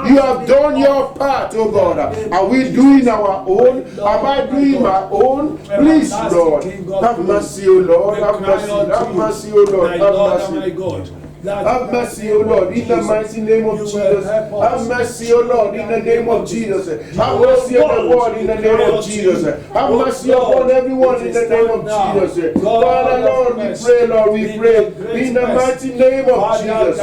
You have done your part, oh God. Are we doing our own? Am I doing my own? Please, Lord, have mercy, oh Lord. Have mercy, oh Lord. Have mercy. Have mercy, O Lord, in the mighty name of Jesus. Have mercy, O Lord, in the name of Jesus. Have mercy on the world in the name of Jesus. Have mercy upon everyone in the name of Jesus. Father, Lord, we pray, Lord, we pray in the mighty name of Jesus.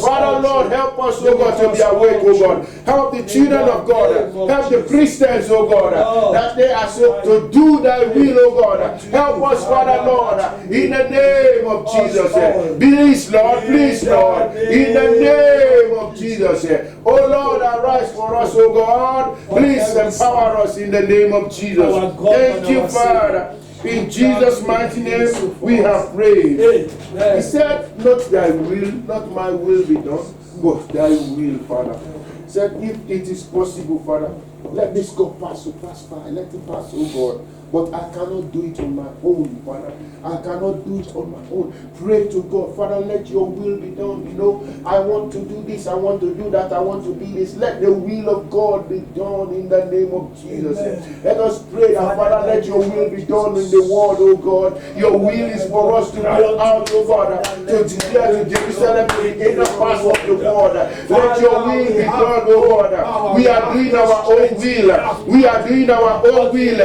Father, Lord, help us, O God, to be awake, O God. Help the children of God. Help the Christians, O God, that they are so to do thy will, O God. Help us, Father, Lord, in the name of Jesus. Please, Lord, please. Lord, in the name of Jesus. Oh Lord, arise for us, oh God. Please empower us in the name of Jesus. Thank you, Father. In Jesus' mighty name, we have prayed. He said, not thy will, not my will be done, but thy will, Father. He said, if it is possible, Father, let this cup pass by. Let it pass, oh God. But I cannot do it on my own, Father. I cannot do it on my own. Pray to God, Father, let your will be done. You know, I want to do this, I want to do that, I want to be this. Let the will of God be done in the name of Jesus. Amen. Let us pray that, Father, let your will be done in the world, oh God. Your will is for us to go out, oh God, to declare to Jerusalem, to the inner parts of the world. Let your will be done, oh God. We are doing our own will. We are doing our own will.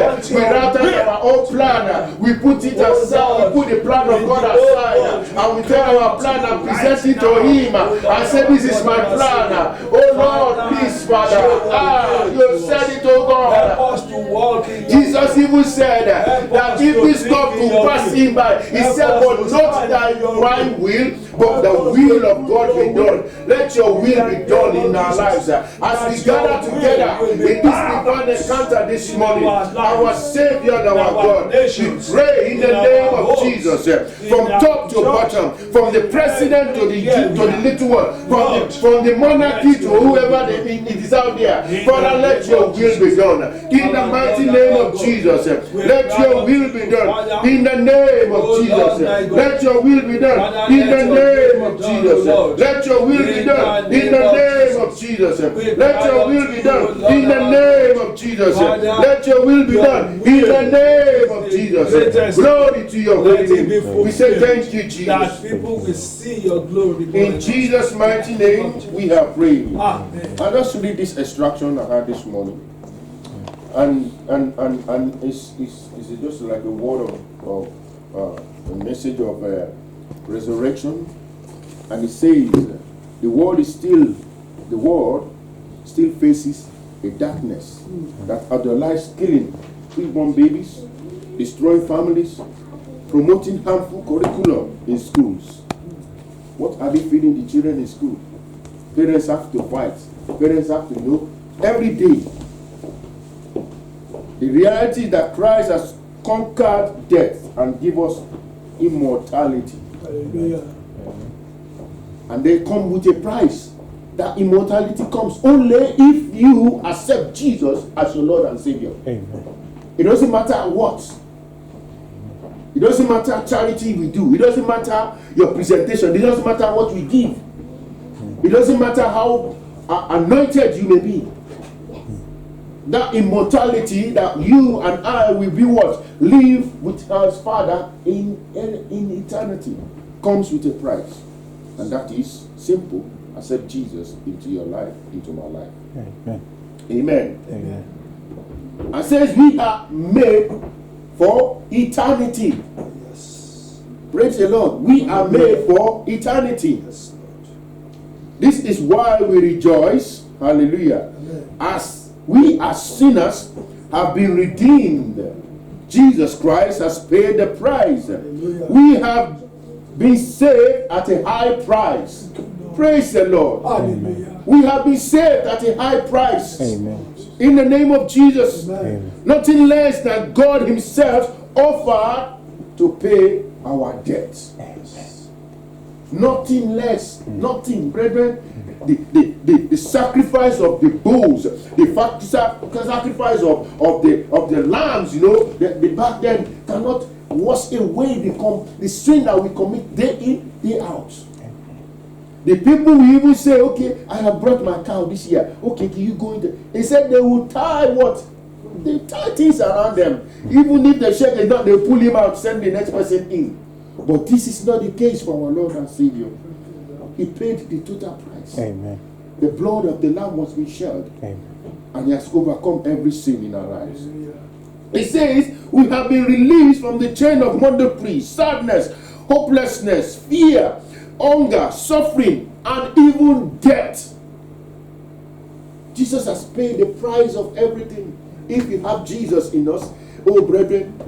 Without our own plan, we put it aside. We put the plan of God aside, and we take our plan and present it to Him and say, "This is my plan." Oh Lord, please, Father. You said it, oh God. Jesus even said that if this cup will pass Him by, He said, "But not thy my will, but the will of God be done." Let your will be done in our lives. As we gather together in this divine encounter this morning, our Savior and our God, we pray in the name of Jesus, from top to bottom, from the president to the little one, from the monarchy to whoever it is out there. Father, let your will be done in the mighty name of Jesus. Let your will be done in the name of Jesus. Let your will be done in the name of Jesus. Let your will be done in the name of Jesus. Let your will be done in the name of Jesus. Let your will be done in the name of Jesus. Glory to your holy name. We say thank you, Jesus. That people will see your glory. In Jesus' mighty name, we have prayed. I just read this instruction I had this morning, and it's just like a word of a message of resurrection, and it says the world still faces a darkness that underlies killing preborn babies, destroying families, promoting harmful curriculum in schools. What are they feeding the children in school? Parents have to fight. Parents have to know every day. The reality is that Christ has conquered death and give us immortality. Hallelujah. And they come with a price. That immortality comes only if you accept Jesus as your Lord and Savior. Amen. It doesn't matter what. It doesn't matter charity we do. It doesn't matter your presentation. It doesn't matter what we give. It doesn't matter how anointed you may be. That immortality that you and I will be what? Live with our Father in eternity comes with a price. And that is simple. Accept Jesus into your life, into my life. Amen. Amen. Amen. And says we are made for eternity. Yes. Praise the Lord. We are made for eternity. Yes, Lord. This is why we rejoice. Hallelujah. Amen. As we as sinners have been redeemed. Jesus Christ has paid the price. Hallelujah. We have been saved at a high price. Praise the Lord. Hallelujah. We have been saved at a high price. Amen. In the name of Jesus. Amen. Nothing less than God Himself offered to pay our debts. Nothing less. Nothing, brethren. The sacrifice of the bulls, the sacrifice of the lambs, you know, the back then cannot wash away the sin that we commit day in, day out. The people will even say, okay, I have brought my cow this year. Okay, can you go into? He said they will tie what? They tie things around them. Even if the shepherd is not, they pull him out, send the next person in. But this is not the case for our Lord and Savior. He paid the total price. Amen. The blood of the Lamb was being shed. Amen. And he has overcome every sin in our lives. It says, we have been released from the chain of monetary, sadness, hopelessness, fear, hunger, suffering, and even death. Jesus has paid the price of everything. If you have Jesus in us, oh brethren,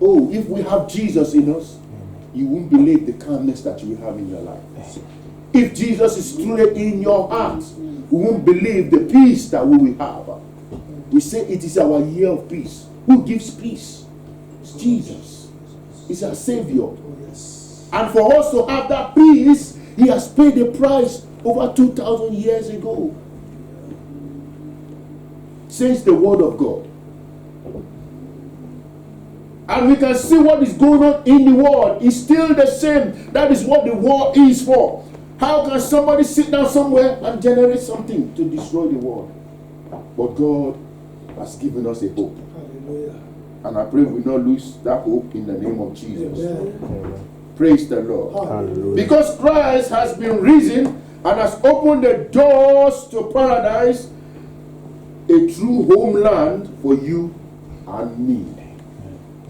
oh, if we have Jesus in us, you won't believe the calmness that you will have in your life. If Jesus is truly in your heart, we won't believe the peace that we will have. We say it is our year of peace. Who gives peace? It's Jesus. It's our Savior. And for us to have that peace, He has paid the price over 2,000 years ago. Says the Word of God. And we can see what is going on in the world. It's still the same. That is what the war is for. How can somebody sit down somewhere and generate something to destroy the world? But God has given us a hope. Hallelujah. And I pray we not lose that hope in the name of Jesus. Amen. Praise the Lord. Hallelujah. Because Christ has been risen and has opened the doors to paradise, a true homeland for you and me.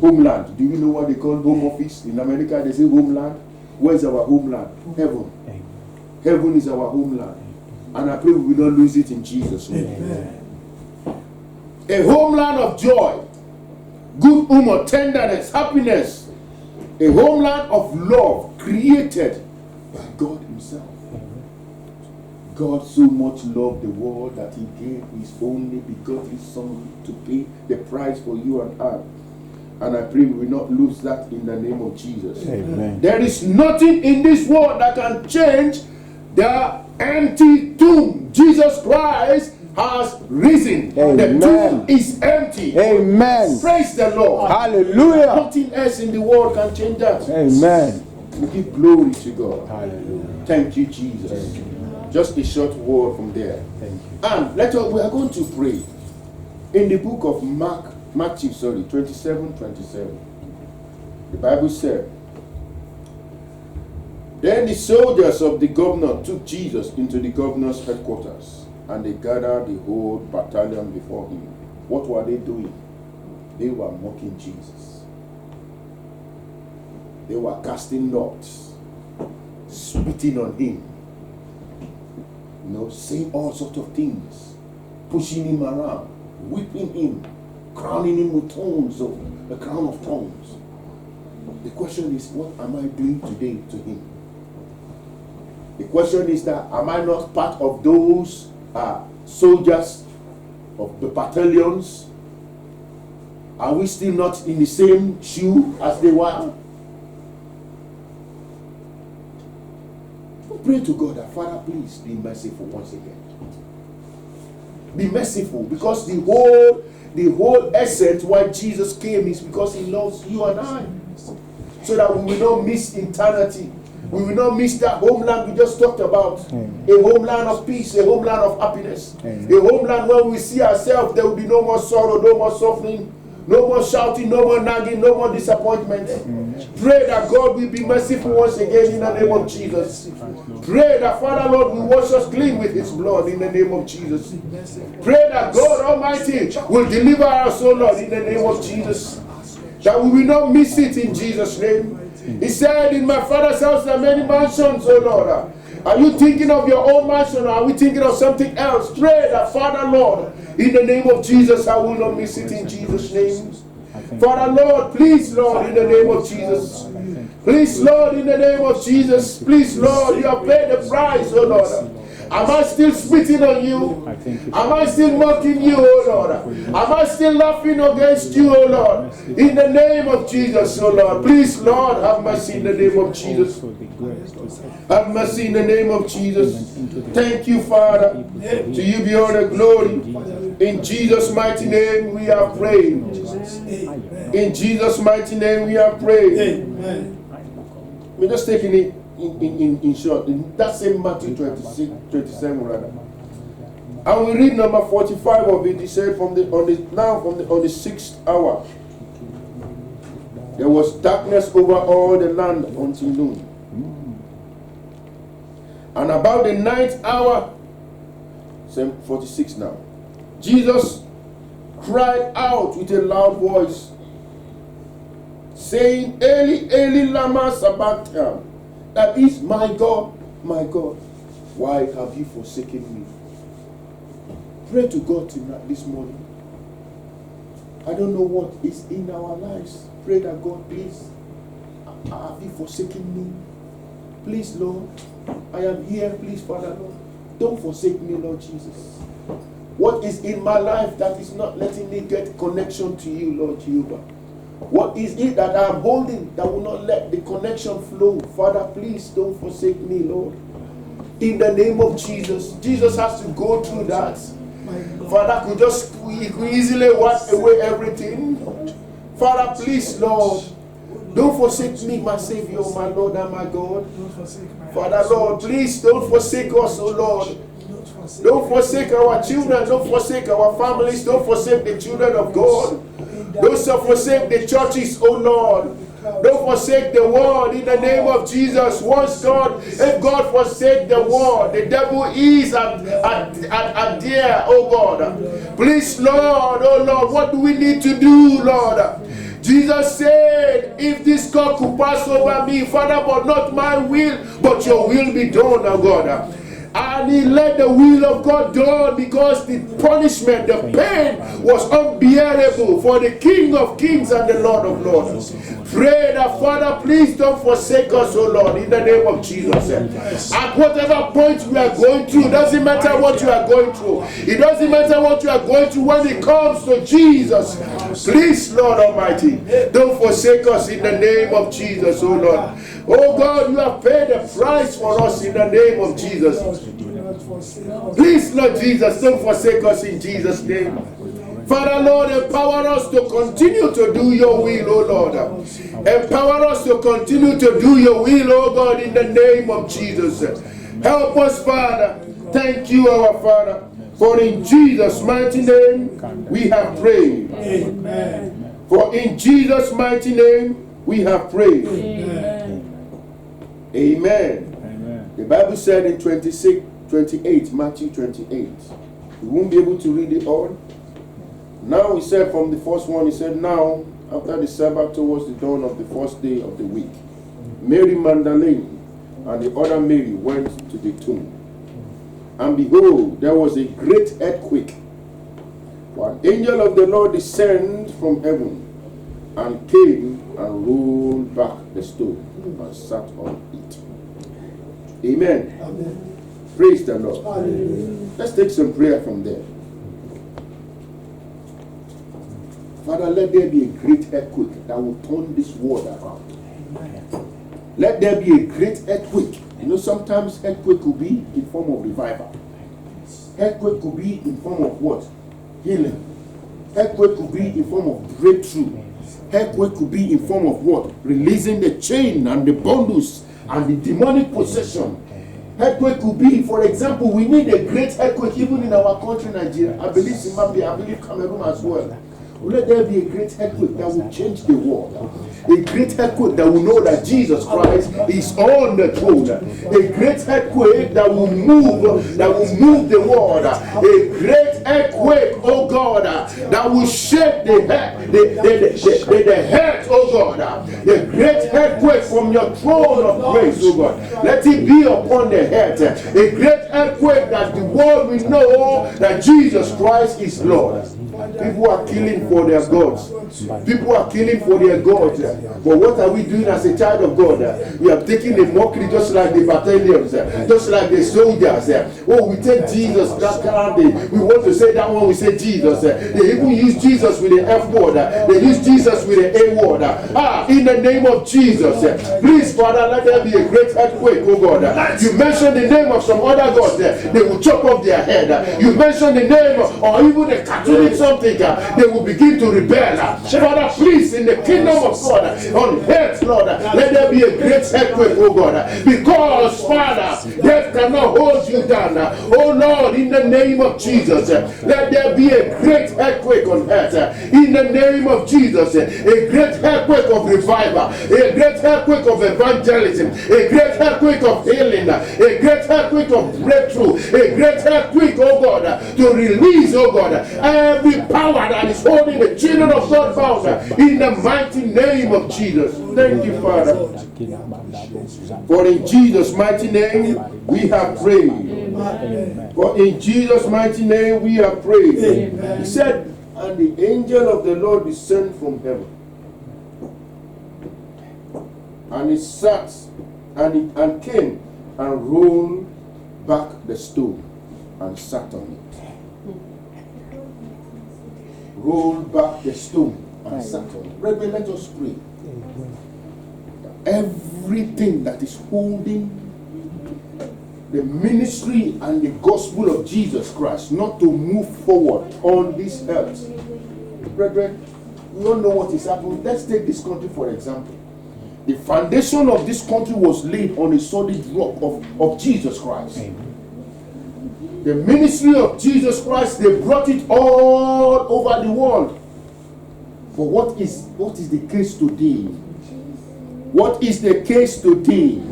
Homeland. Do you know what they call home office? In America they say homeland. Where is our homeland? Heaven. Heaven is our homeland. And I pray we will not lose it in Jesus' name. Amen. A homeland of joy, good humor, tenderness, happiness. A homeland of love created by God Himself. God so much loved the world that He gave His only begotten Son to pay the price for you and I. And I pray we will not lose that in the name of Jesus. Amen. There is nothing in this world that can change the empty tomb. Jesus Christ has risen. Amen. The tomb is empty. Amen. Praise the Lord. Hallelujah. Nothing else in the world can change that. Amen. We give glory to God. Hallelujah. Thank you, Jesus. Just a short word from there. Thank you. And we are going to pray in the book of Matthew 27:27. The Bible said, then the soldiers of the governor took Jesus into the governor's headquarters, and they gathered the whole battalion before him. What were they doing? They were mocking Jesus. They were casting lots, spitting on him, saying all sorts of things, pushing him around, whipping him, crowning him with a crown of thorns. The question is, what am I doing today to him? The question is that, am I not part of those soldiers of the battalions? Are we still not in the same shoe as they were? We pray to God that, Father, please be merciful once again. Be merciful, because the whole essence why Jesus came is because He loves you and I, so that we will not miss eternity. We will not miss that homeland we just talked about. Amen. A homeland of peace, a homeland of happiness. Amen. A homeland where we see ourselves, there will be no more sorrow, no more suffering, no more shouting, no more nagging, no more disappointment. Amen. Pray that God will be merciful once again in the name of Jesus. Pray that Father Lord will wash us clean with His blood in the name of Jesus. Pray that God Almighty will deliver us, O Lord, in the name of Jesus. That we will not miss it in Jesus' name. He said, in my Father's house there are many mansions, O Lord. Are you thinking of your own mansion, or are we thinking of something else? Pray that, Father Lord, in the name of Jesus, I will not miss it in Jesus' name. Father Lord, please Lord, in the name of Jesus. Please Lord, in the name of Jesus. Please Lord, you have paid the price, O Lord. Am I still spitting on you? Am I still mocking you, O Lord? Am I still laughing against you, O Lord? In the name of Jesus, O Lord. Please, Lord, have mercy in the name of Jesus. Have mercy in the name of Jesus. Thank you, Father. To you be all the glory. In Jesus' mighty name we are praying. In Jesus' mighty name we are praying. Amen. We're just taking it in short, in that same Matthew 26, 27 rather. And we read number 45 of it. He said, on the 6th hour, there was darkness over all the land until noon. And about the 9th hour, 46 now, Jesus cried out with a loud voice, saying, Eli, Eli, lama sabachthani. That is, my God, why have you forsaken me? Pray to God tonight, this morning. I don't know what is in our lives. Pray that God, please, have you forsaken me? Please, Lord, I am here. Please, Father, Lord, don't forsake me, Lord Jesus. What is in my life that is not letting me get connection to you, Lord Jehovah? What is it that I am holding that will not let the connection flow? Father, please don't forsake me, Lord. In the name of Jesus. Jesus has to go through that. Father, could easily wipe away everything. Father, please, Lord, don't forsake me, my Savior, my Lord and my God. Father, Lord, please don't forsake us, oh Lord. Don't forsake our children. Don't forsake our families. Don't forsake the children of God. Don't forsake the churches, oh Lord. Don't forsake the world in the name of Jesus. Once God, if God forsake the world, the devil is at there, oh God. Please, Lord, oh Lord, what do we need to do, Lord? Jesus said, if this cup could pass over me, Father, but not my will, but your will be done, oh God. And he let the will of God done because the punishment, the pain was unbearable for the King of Kings and the Lord of Lords. Pray that, Father, please don't forsake us, oh Lord, in the name of Jesus. At whatever point we are going through, it doesn't matter what you are going through. It doesn't matter what you are going through when it comes to Jesus. Please, Lord Almighty, don't forsake us in the name of Jesus, oh Lord. Oh God, you have paid a price for us in the name of Jesus. Please, Lord Jesus, don't forsake us in Jesus' name. Father, Lord, empower us to continue to do your will, oh Lord. Empower us to continue to do your will, oh God, in the name of Jesus. Help us, Father. Thank you, our Father. For in Jesus' mighty name we have prayed. Amen. For in Jesus' mighty name we have prayed. Amen. Amen. Amen. The Bible said in 28, Matthew 28. We won't be able to read it all. Now he said from the first one, he said, now after the Sabbath towards the dawn of the first day of the week, Mary Magdalene and the other Mary went to the tomb. And behold, there was a great earthquake. For an angel of the Lord descended from heaven and came and rolled back the stone and sat on it. Amen. Amen. Praise the Lord. Hallelujah. Let's take some prayer from there. Father, let there be a great earthquake that will turn this world around. Let there be a great earthquake. You know, sometimes earthquake could be in form of revival. Earthquake could be in form of what? Healing. Earthquake could be in form of breakthrough. Earthquake could be in form of what? Releasing the chain and the bundles and the demonic possession. Earthquake could be, for example, we need a great earthquake even in our country, Nigeria. I believe Zimbabwe, I believe Cameroon as well. Let there be a great earthquake that will change the world. A great earthquake that will know that Jesus Christ is on the throne. A great earthquake that will move the world. A great earthquake, oh God, that will shake the head, the head, oh God. The great earthquake from your throne of grace, oh God. Let it be upon the head. A great earthquake that the world will know that Jesus Christ is Lord. People are killing for their gods. People are killing for their gods. But what are we doing as a child of God? We are taking the mockery just like the battalions, just like the soldiers. Oh, we take Jesus, that kind of thing. We want to say that one, we say Jesus. They even use Jesus with the F word. They use Jesus with the A word. In the name of Jesus. Please, Father, let there be a great earthquake, oh God. You mention the name of some other gods, they will chop off their head. You mention the name or even the Catholic something, they will begin to rebel. Father, please, in the kingdom of God, on earth, Lord, let there be a great earthquake, oh God. Because, Father, death cannot hold you down. Oh Lord, in the name of Jesus, let there be a great earthquake on earth. In the name of Jesus, a great earthquake of revival, a great earthquake of evangelism, a great earthquake of healing, a great earthquake of breakthrough, a great earthquake, oh God, to release, oh God, every power that is holding the children of God bound in the mighty name of Jesus. Thank you, Father. For in Jesus' mighty name we have prayed. Amen. For in Jesus' mighty name we have prayed. Amen. He said, and the angel of the Lord descended from heaven. And he sat and came and rolled back the stone and sat on it. Rolled back the stone and sat on it. Brethren, let us pray. Everything that is holding the ministry and the gospel of Jesus Christ not to move forward on this earth. Brethren, we all know what is happening. Let's take this country for example. The foundation of this country was laid on a solid rock of Jesus Christ. The ministry of Jesus Christ, they brought it all over the world. But what is the case today? What is the case today?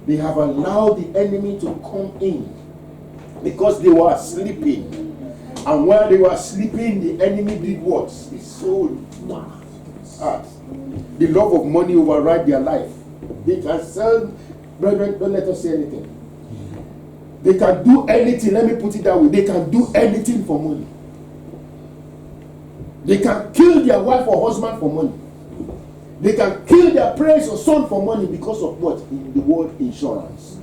They have allowed the enemy to come in because they were sleeping. And while they were sleeping, the enemy did what? He sold the love of money override their life. They can sell, brethren, don't let us say anything. They can do anything, let me put it that way. They can do anything for money. They can kill their wife or husband for money. They can kill their parents or son for money because of what? In the word insurance.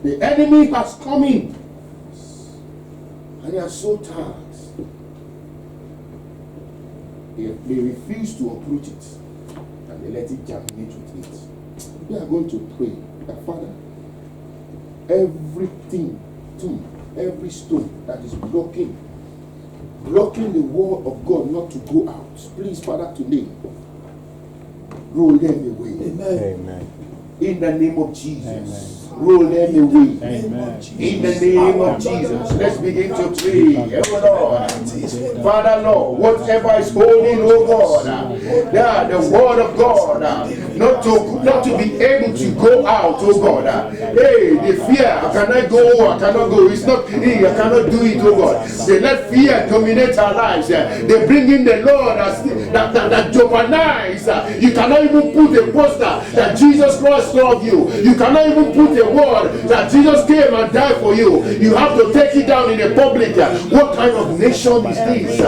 The enemy has come in and they are so tired. They refuse to uproot it and they let it germinate with it. We are going to pray that, Father, everything, every stone that is blocking the word of God not to go out, please, Father, today, roll them away. Amen. In the name of Jesus. Amen. Roll them away. Amen. In the name of Jesus. Let's begin to pray. Lord. Father, Lord, whatever is holding, oh God, the word of God, not to be able to go out, oh God. Hey, the fear, can I go? I cannot go. It's not me, I cannot do it, oh God. They let fear dominate our lives. They bring in the Lord that jeopardize. You cannot even put a poster that Jesus Christ loved you. You cannot even put a word that Jesus came and died for you. You have to take it down in the public. What kind of nation is this?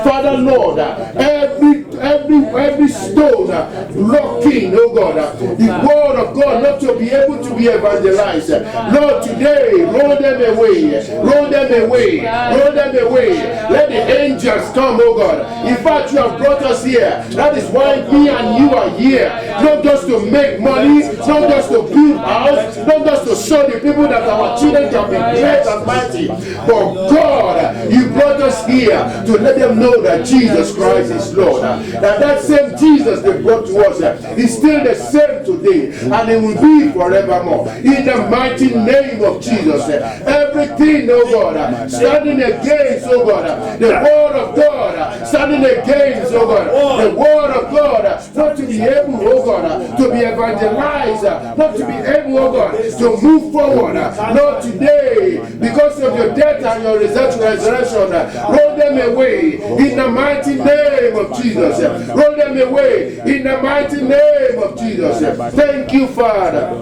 Father, Lord, every stone blocking, oh God, the word of God not to be able to be evangelized. Lord, today, roll them away. Roll them away. Roll them away. Let the angels come, oh God. In fact, you have brought us here. That is why me and you are here. Not just to make money, not just to build house, not just to show the people that our children can be great and mighty. But God, you brought us here to let them know that Jesus Christ is Lord. That same Jesus they brought to us is still the same today, and it will be forevermore. In the mighty name of Jesus, everything, oh God, standing against, oh God, the word of God, standing against, oh God, the word of God, not to be able, oh God, to be evangelized, not to be able, oh God, to move forward. Not today, because of your death and your resurrection, roll them away in the mighty name of Jesus. Roll them away in the mighty name of Jesus. Thank you, Father.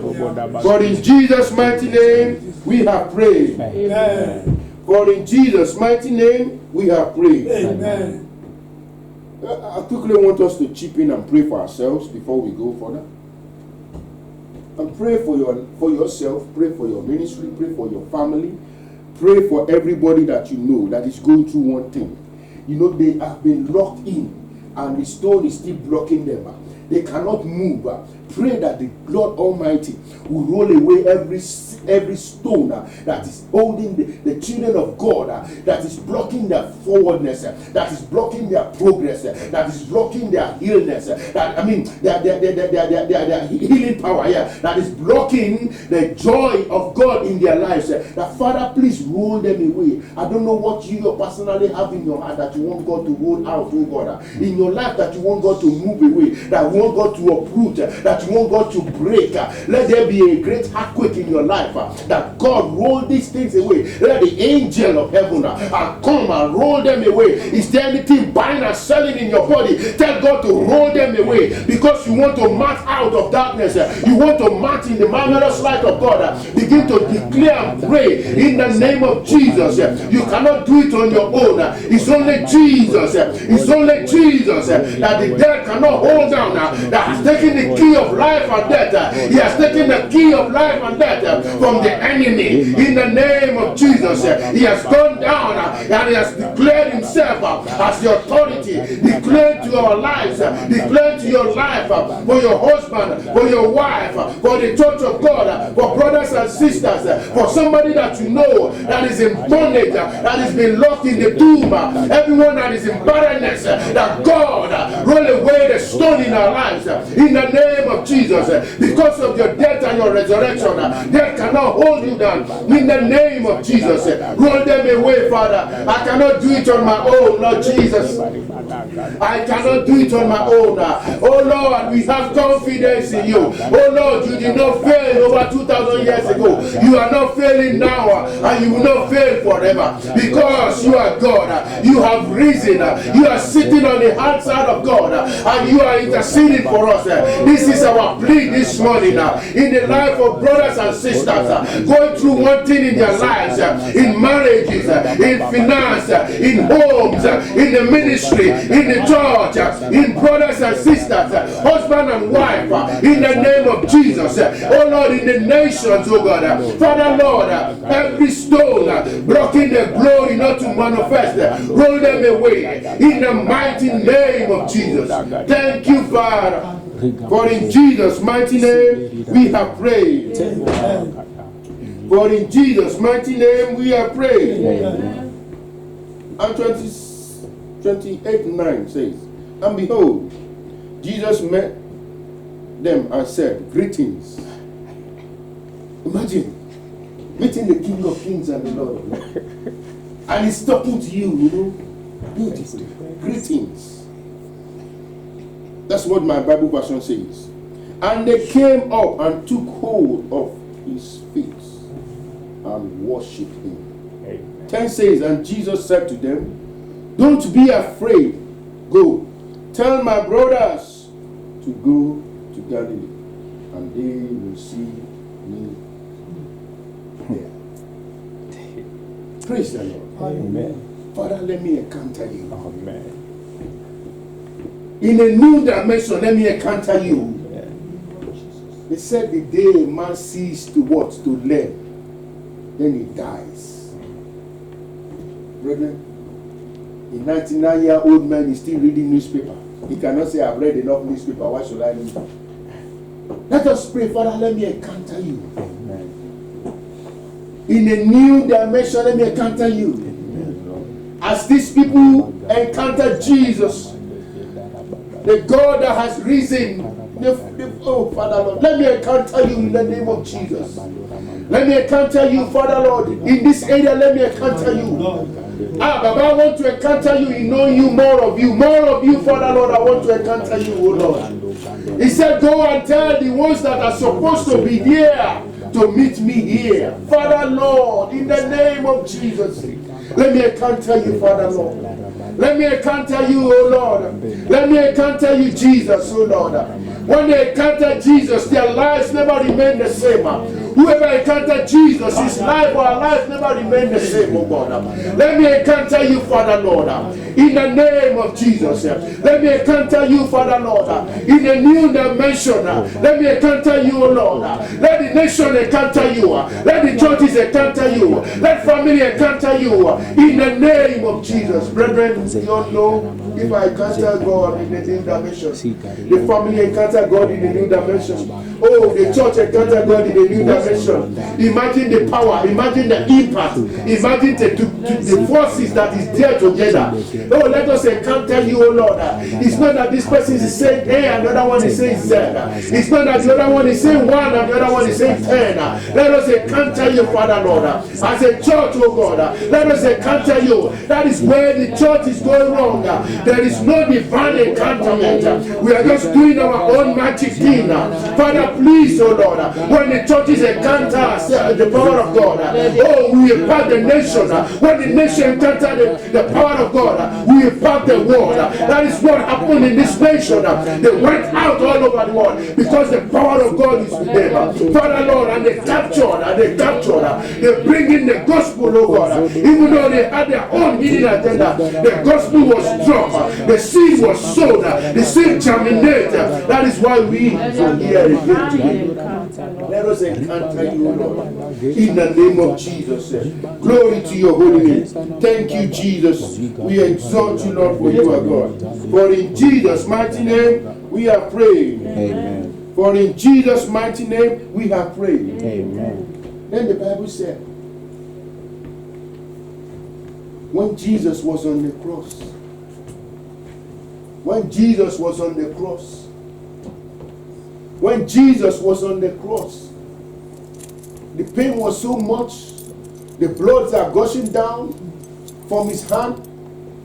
For in Jesus' mighty name we have prayed. Amen. For in Jesus' mighty name we have prayed. Amen. I quickly want us to chip in and pray for ourselves before we go further. And pray for yourself, pray for your ministry, pray for your family, pray for everybody that you know that is going through one thing. You know, they have been locked in and the stone is still blocking them. They cannot move. pray that the Lord Almighty will roll away every stone that is holding the children of God, that is blocking their forwardness, that is blocking their progress, that is blocking their illness, their healing power, that is blocking the joy of God in their lives. That Father, please roll them away. I don't know what you personally have in your heart that you want God to roll out, oh God, in your life, that you want God to move away, that you want God to uproot, that you want God to break. Let there be a great earthquake in your life, that God roll these things away. Let the angel of heaven come and roll them away. Is there anything buying and selling in your body? Tell God to roll them away, because you want to march out of darkness. You want to march in the marvelous light of God. Begin to declare and pray in the name of Jesus. You cannot do it on your own. It's only Jesus. It's only Jesus that the dead cannot hold down. That has taken the key of life and death. He has taken the key of life and death from the enemy. In the name of Jesus, he has gone down and he has declared himself as the authority. Declare to our lives, declare to your life, for your husband, for your wife, for the church of God, for brothers and sisters, for somebody that you know that is in bondage, that has been locked in the tomb, everyone that is in barrenness, that God roll away the stone in our lives in the name of Jesus. Because of your death and your resurrection, death cannot hold you down. In the name of Jesus, roll them away, Father. I cannot do it on my own, Lord Jesus. I cannot do it on my own. Oh Lord, we have confidence in you. Oh Lord, you did not fail over 2,000 years ago. You are not failing now, and you will not fail forever, because you are God. You have risen. You are sitting on the hand side of God, and you are interceding for us. This is our plea this morning in the life of brothers and sisters going through one thing in their lives, in marriages, in finance, in homes, in the ministry, in the church, in brothers and sisters, husband and wife, in the name of Jesus. Oh Lord, in the nations, oh God, Father Lord, every stone blocking the glory not to manifest, roll them away in the mighty name of Jesus. Thank you, Father, for in Jesus' mighty name we have prayed. For in Jesus' mighty name we have prayed. And 28:9 says, and behold, Jesus met them and said, greetings. Imagine meeting the King of Kings and the Lord of Lords, and he's talking to you, you know, beautiful. Greetings. That's what my Bible version says. And they came up and took hold of his feet and worshipped him. 10 says, and Jesus said to them, don't be afraid. Go, tell my brothers to go to Galilee, and they will see me there. Praise the Lord. Amen. Father, let me encounter you. Amen. In a new dimension, let me encounter you. They said the day a man ceases to what? To learn, then he dies. Brethren, a 99-year-old man is still reading newspaper. He cannot say, I've read enough newspaper, why should I read? Let us pray, Father, let me encounter you. Amen. In a new dimension, let me encounter you. Amen. As these people encounter Jesus, the God that has risen, oh Father Lord, let me encounter you in the name of Jesus. Let me encounter you, Father Lord, in this area. Let me encounter you. Baba, I want to encounter you in knowing you, more of you, Father Lord. I want to encounter you, oh Lord. He said, go and tell the ones that are supposed to be here to meet me here. Father Lord, in the name of Jesus, let me encounter you, Father Lord. Let me encounter you, oh Lord. Let me encounter you, Jesus, oh Lord. When they encounter Jesus, their lives never remain the same. Whoever encounter Jesus, his life or our life never remain the same, oh God. Let me encounter you, Father Lord, in the name of Jesus. Let me encounter you, Father Lord, in a new dimension. Let me encounter you, oh Lord. Let the nation encounter you. Let the churches encounter you. Let family encounter you, in the name of Jesus. Brethren, you don't know if I encounter God in a new dimension. The family encounter God in a new dimension. Oh, the church encounter God in a new dimension. Imagine the power, imagine the impact, imagine the forces that is there together. Oh, let us encounter you, oh Lord. It's not that this person is saying A and the other one is saying Z. It's not that the other one is saying 1 and the other one is saying 10. Let us encounter you, Father Lord. As a church, oh God, let us encounter you. That is where the church is going wrong. There is no divine encounterment. We are just doing our own magic thing. Father, please, oh Lord, when the churches encounter the power of God, oh, we impart the nation. When the nation encounter the power of God, we impart the world. That is what happened in this nation. They went out all over the world because the power of God is with them. Father Lord, and they captured, they bring in the gospel, oh God. Even though they had their own hidden agenda, the gospel was dropped, the seed was sown, the seed germinated. That is why we are here again today. Let us encounter you, Lord, in the name of Jesus. Glory to your holy name. Thank you, Jesus. We exalt you, Lord, for you are God. For in Jesus' mighty name we have prayed. Amen. For in Jesus' mighty name we have prayed. Amen. Then the Bible said, when Jesus was on the cross, when Jesus was on the cross, the pain was so much, the bloods are gushing down from his hand,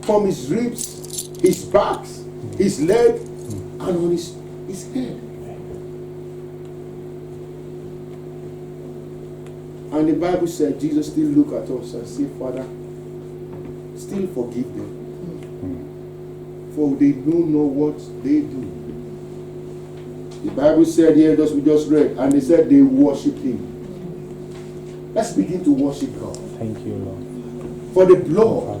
from his ribs, his back, his leg, and on his head. And the Bible said Jesus still look at us and say, Father, still forgive them, for they don't know what they do. The Bible said here, we just read, and they said they worship him. Let's begin to worship God. Thank you, Lord. For the blood,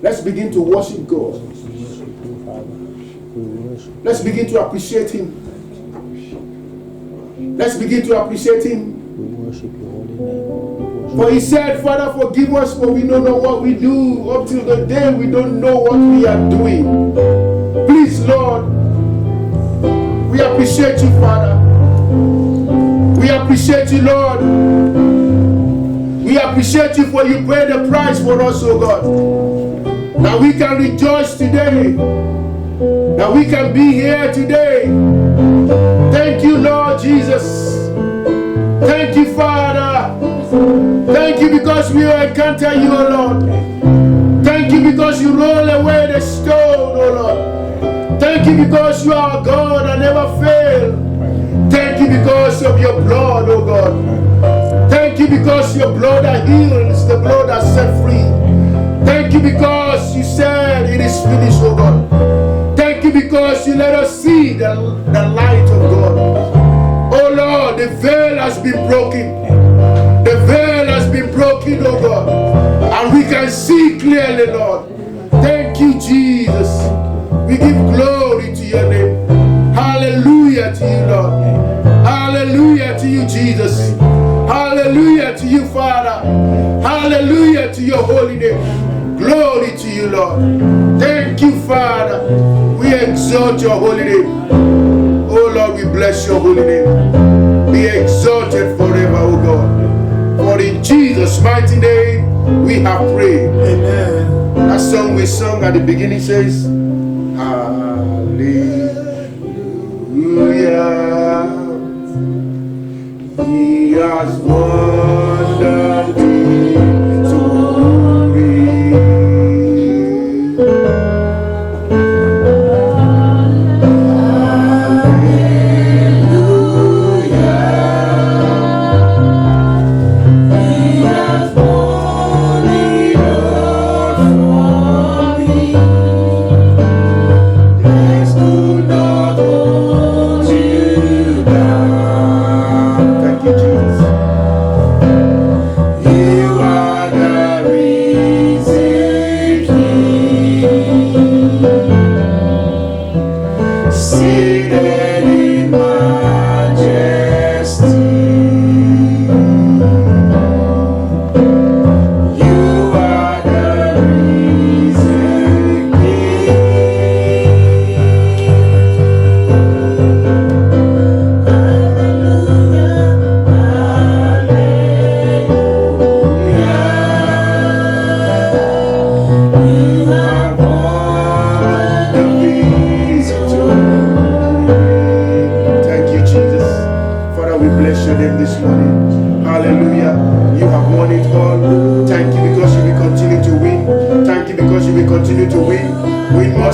let's begin to worship God. Let's begin to appreciate him. Let's begin to appreciate him. We worship your holy name. For he said, Father, forgive us, for we don't know what we do. Up till the day we don't know what we are doing. Please, Lord, we appreciate you, Father. We appreciate you, Lord. We appreciate you for you paid the price for us, oh God. That we can rejoice today. That we can be here today. Thank you, Lord Jesus. Thank you, Father. Thank you because we will encounter you, oh Lord. Thank you because you roll away the stone, oh Lord. Thank you because you are God and never fail. Thank you because of your blood, oh God. Thank you because your blood that heals, the blood that set free. Thank you because you said it is finished, oh God. Thank you because you let us see the light of God. Oh Lord, the veil has been broken. The veil has been broken, oh God. And we can see clearly, Lord. Thank you, Jesus. We give glory to your name. Hallelujah to you, Lord. Hallelujah to you, Jesus. Hallelujah to you, Father. Hallelujah to your holy name. Glory to you, Lord. Thank you, Father. We exalt your holy name. Oh Lord, we bless your holy name. Be exalted forever, oh God. For in Jesus' mighty name we have prayed. Amen. That song we sung at the beginning says, Hallelujah. He has won the Thank you, Jesus. you will continue to win.